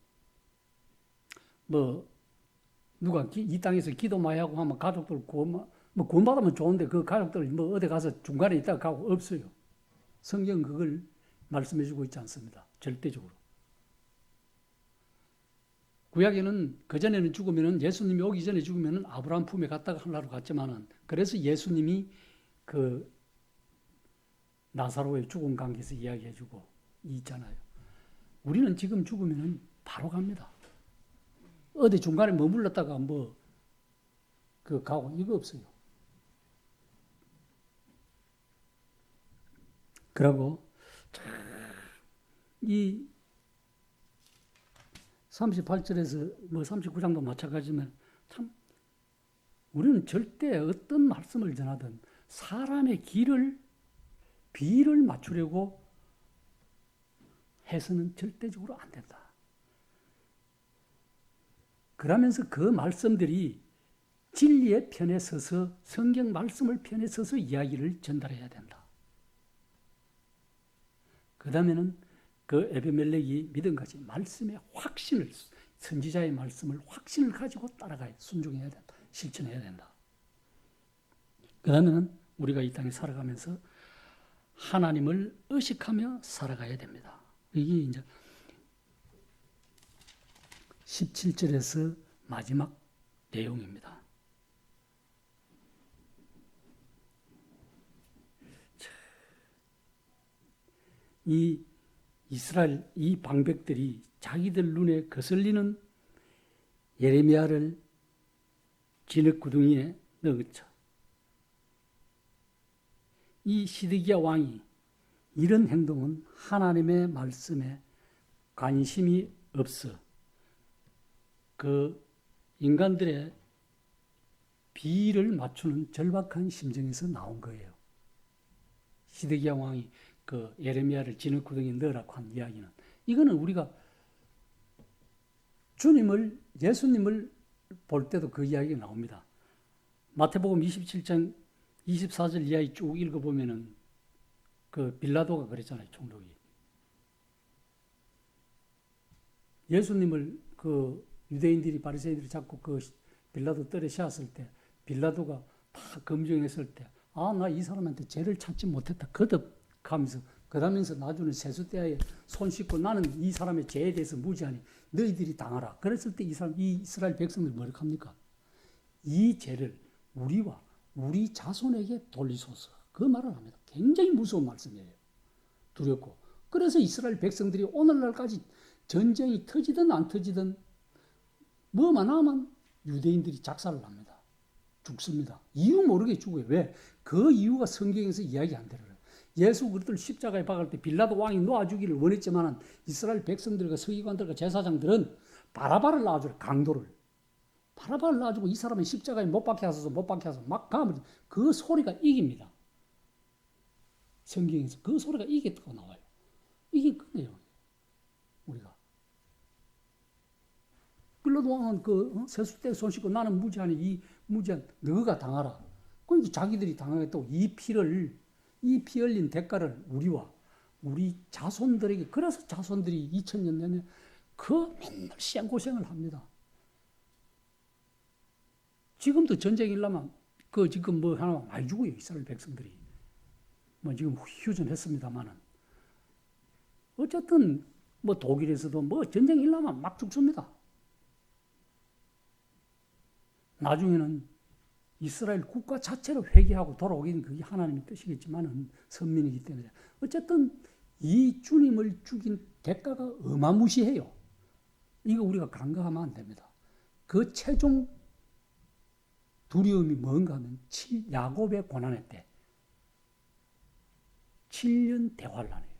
뭐 누가 이 땅에서 기도 많이 하고 하면 가족들 구원받으면 좋은데 그 가족들 어디 가서 중간에 있다가 가고 없어요. 성경은 그걸 말씀해 주고 있지 않습니다. 절대적으로. 구약에는 그전에는 죽으면은 예수님이 오기 전에 죽으면은 아브라함 품에 갔다가 하늘나라로 갔지만은 그래서 예수님이 그 나사로의 죽은 관계에서 이야기해 주고 있잖아요. 우리는 지금 죽으면은 바로 갑니다. 어디 중간에 머물렀다가 가고 이거 없어요. 그리고 이 38절에서 39장도 마찬가지지만 참 우리는 절대 어떤 말씀을 전하든 사람의 비를 맞추려고 해서는 절대적으로 안 된다. 그러면서 그 말씀들이 진리의 편에 서서 성경 말씀을 편에 서서 이야기를 전달해야 된다. 그 다음에는 그 에베멜렉이 믿음까지 말씀의 확신을 선지자의 말씀을 확신을 가지고 따라가야 순종해야 된다. 실천해야 된다. 그 다음에는 우리가 이 땅에 살아가면서 하나님을 의식하며 살아가야 됩니다. 이게 이제 17절에서 마지막 내용입니다. 이 이스라엘 이 방백들이 자기들 눈에 거슬리는 예레미야를 진흙구덩이에 넣었죠. 이 시드기야 왕이 이런 행동은 하나님의 말씀에 관심이 없어 그 인간들의 비를 맞추는 절박한 심정에서 나온 거예요. 시드기야 왕이 그 예레미야를 진흙구덩이에 넣으라고 한 이야기는 이거는 우리가 예수님을 볼 때도 그 이야기가 나옵니다. 마태복음 27장 24절 이하에 쭉 읽어보면은 그 빌라도가 그랬잖아요, 총독이. 예수님을 그 유대인들이 바리새인들이 자꾸 그 빌라도 뜰에 씌웠을 때 빌라도가 다 검증했을 때 나 이 사람한테 죄를 찾지 못했다. 거듭하면서 그러면서 나중에 세숫대야에 손 씻고 나는 이 사람의 죄에 대해서 무지하니 너희들이 당하라. 그랬을 때 이 이스라엘 백성들이 뭐라고 합니까? 이 죄를 우리와 우리 자손에게 돌리소서. 그 말을 합니다. 굉장히 무서운 말씀이에요. 두렵고. 그래서 이스라엘 백성들이 오늘날까지 전쟁이 터지든 안 터지든 뭐만 하면 유대인들이 작살을 납니다. 죽습니다. 이유 모르게 죽어요. 왜? 그 이유가 성경에서 이야기 안 되는 거예요. 예수 그리스도를 십자가에 박을 때 빌라도 왕이 놓아주기를 원했지만 이스라엘 백성들과 서기관들과 제사장들은 바라바를 놔줘요. 강도를. 바라바를 놔주고 이 사람은 십자가에 못 박혀 하소서 막 가면 그 소리가 이깁니다. 성경에서 그 소리가 이겼다고 나와요. 이게 그 내용이에요. 우리가. 빌라도 왕은 세숫대에 손 씻고 나는 무지하니 이 무지한 너가 당하라. 그러니까 자기들이 당하겠다고 이 피 흘린 대가를 우리와 우리 자손들에게 그래서 자손들이 2000년 내내 맨날 시행고생을 합니다. 지금도 전쟁이 일라면 지금 하나 많이 죽어요. 이스라엘 백성들이. 지금 휴전했습니다만은. 어쨌든 독일에서도 전쟁이 일라면 막 죽습니다. 나중에는 이스라엘 국가 자체를 회개하고 돌아오기는 그게 하나님의 뜻이겠지만은 선민이기 때문에 어쨌든 이 주님을 죽인 대가가 어마무시해요. 이거 우리가 간과하면 안 됩니다. 그 최종 두려움이 뭔가 하면 야곱의 고난의 때 7년 대환란이에요.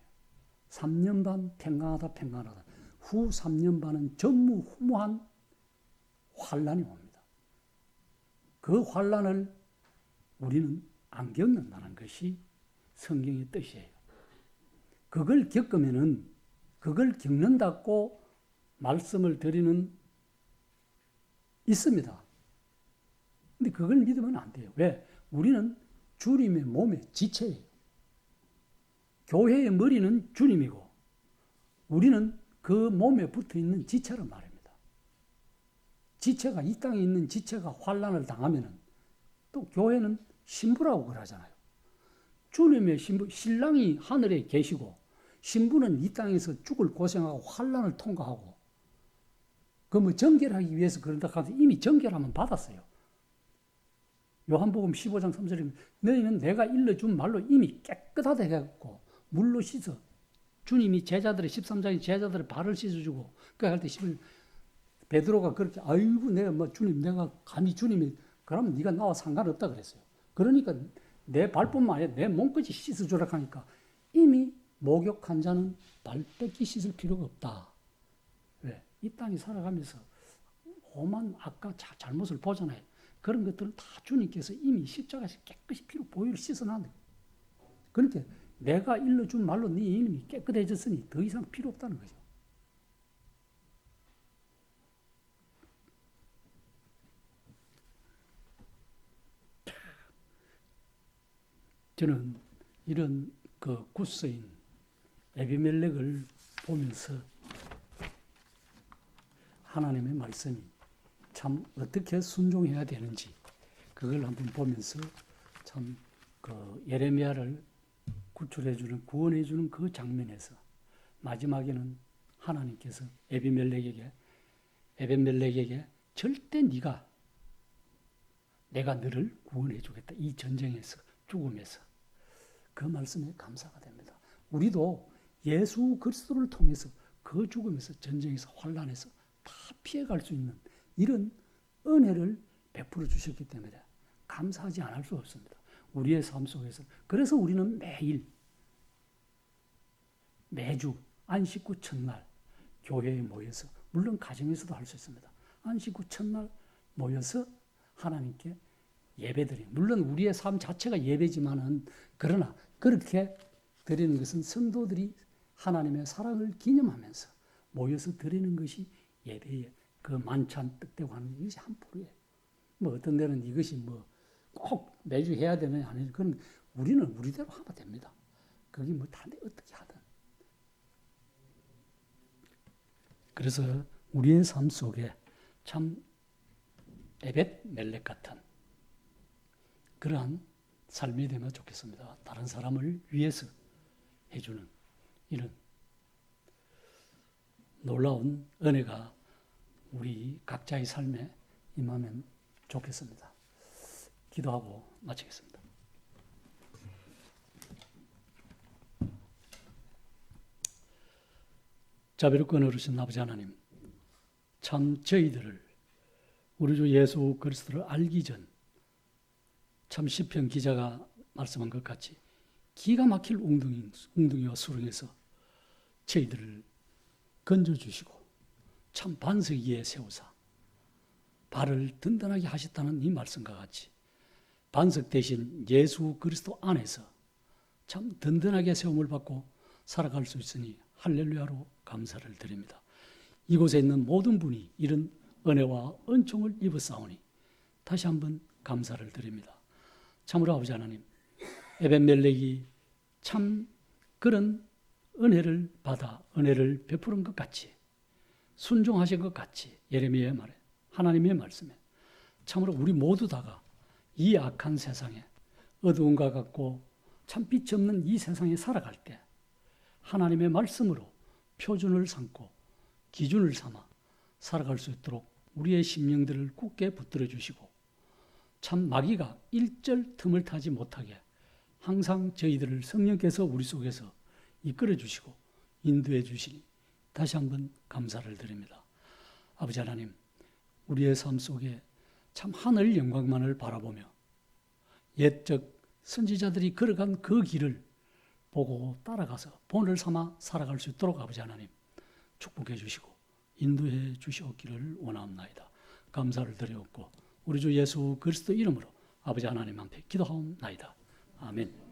3년 반 평강하다 후 3년 반은 전무후무한 환란이 옵니다. 그 환란을 우리는 안 겪는다는 것이 성경의 뜻이에요. 그걸 겪으면은 그걸 겪는다고 말씀을 드리는 있습니다. 근데 그걸 믿으면 안 돼요. 왜? 우리는 주님의 몸의 지체예요. 교회의 머리는 주님이고 우리는 그 몸에 붙어있는 지체란 말입니다. 지체가, 이 땅에 있는 지체가 환난을 당하면은 또 교회는 신부라고 그러잖아요. 주님의 신부, 신랑이 하늘에 계시고 신부는 이 땅에서 죽을 고생하고 환난을 통과하고 그 뭐 정결하기 위해서 그런다 하면서 이미 정결함은 받았어요. 요한복음 15장 3절에 너희는 내가 일러준 말로 이미 깨끗하다 해갖고 물로 씻어. 주님이 제자들의 13장에 제자들의 발을 씻어주고 그 할 때 베드로가 그렇게 아이고 내가 뭐 주님 내가 감히 주님이 그러면 네가 나와 상관없다 그랬어요. 그러니까 내 발뿐만 아니라 내 몸까지 씻어주라 하니까 이미 목욕한 자는 발 뺏기 씻을 필요가 없다. 왜? 이 땅에 살아가면서 오만 악과 잘못을 보잖아요. 그런 것들은 다 주님께서 이미 십자가에서 깨끗이 피로 보혈을 씻어놨는데 그러니까 내가 일러준 말로 네 이름이 깨끗해졌으니 더 이상 필요 없다는 거죠. 저는 이런 그 구스인 에비멜렉을 보면서 하나님의 말씀이 참 어떻게 순종해야 되는지 그걸 한번 보면서 참 그 예레미야를 구출해주는 구원해주는 그 장면에서 마지막에는 하나님께서 에비멜렉에게 절대 내가 너를 구원해주겠다. 이 전쟁에서 죽음에서 그 말씀에 감사가 됩니다. 우리도 예수 그리스도를 통해서 그 죽음에서 전쟁에서 환난에서 다 피해갈 수 있는 이런 은혜를 베풀어 주셨기 때문에 감사하지 않을 수 없습니다. 우리의 삶 속에서. 그래서 우리는 매주 안식 후 첫날 교회에 모여서 물론 가정에서도 할 수 있습니다. 안식 후 첫날 모여서 하나님께 예배드리는 물론 우리의 삶 자체가 예배지만은 그러나 그렇게 드리는 것은 성도들이 하나님의 사랑을 기념하면서 모여서 드리는 것이 예배의 그 만찬 뜻되고 하는 것이 한 포로예요. 뭐 어떤 데는 이것이 뭐 꼭 매주 해야 되느냐 하는 그건 우리는 우리대로 하면 됩니다. 그게 뭐 다 어떻게 하든. 그래서 우리의 삶 속에 참 에벳멜렉 같은 그러한 삶이 되면 좋겠습니다. 다른 사람을 위해서 해주는 이런 놀라운 은혜가 우리 각자의 삶에 임하면 좋겠습니다. 기도하고 마치겠습니다. 자비롭고 은혜로우신 아버지 하나님, 참 저희들을 우리 주 예수 그리스도를 알기 전 참 시편 기자가 말씀한 것 같이 기가 막힐 웅둥이와 수렁에서 저희들을 건져주시고 참 반석 위에 세우사 발을 든든하게 하셨다는 이 말씀과 같이 반석 대신 예수 그리스도 안에서 참 든든하게 세움을 받고 살아갈 수 있으니 할렐루야로 감사를 드립니다. 이곳에 있는 모든 분이 이런 은혜와 은총을 입었사오니 다시 한번 감사를 드립니다. 참으로 아버지 하나님, 에벤멜렉이 참 그런 은혜를 받아 은혜를 베푸는 것 같이 순종하신 것 같이 예레미야의 말에 하나님의 말씀에 참으로 우리 모두 다가 이 악한 세상에 어두움과 같고 참 빛이 없는 이 세상에 살아갈 때 하나님의 말씀으로 표준을 삼고 기준을 삼아 살아갈 수 있도록 우리의 심령들을 굳게 붙들어 주시고 참 마귀가 일절 틈을 타지 못하게 항상 저희들을 성령께서 우리 속에서 이끌어 주시고 인도해 주시니 다시 한번 감사를 드립니다. 아버지 하나님, 우리의 삶 속에 참 하늘 영광만을 바라보며 옛적 선지자들이 걸어간 그 길을 보고 따라가서 본을 삼아 살아갈 수 있도록 아버지 하나님 축복해 주시고 인도해 주시옵기를 원하옵나이다. 감사를 드리옵고 우리 주 예수 그리스도 이름으로 아버지 하나님 앞에 기도하옵나이다. 아멘.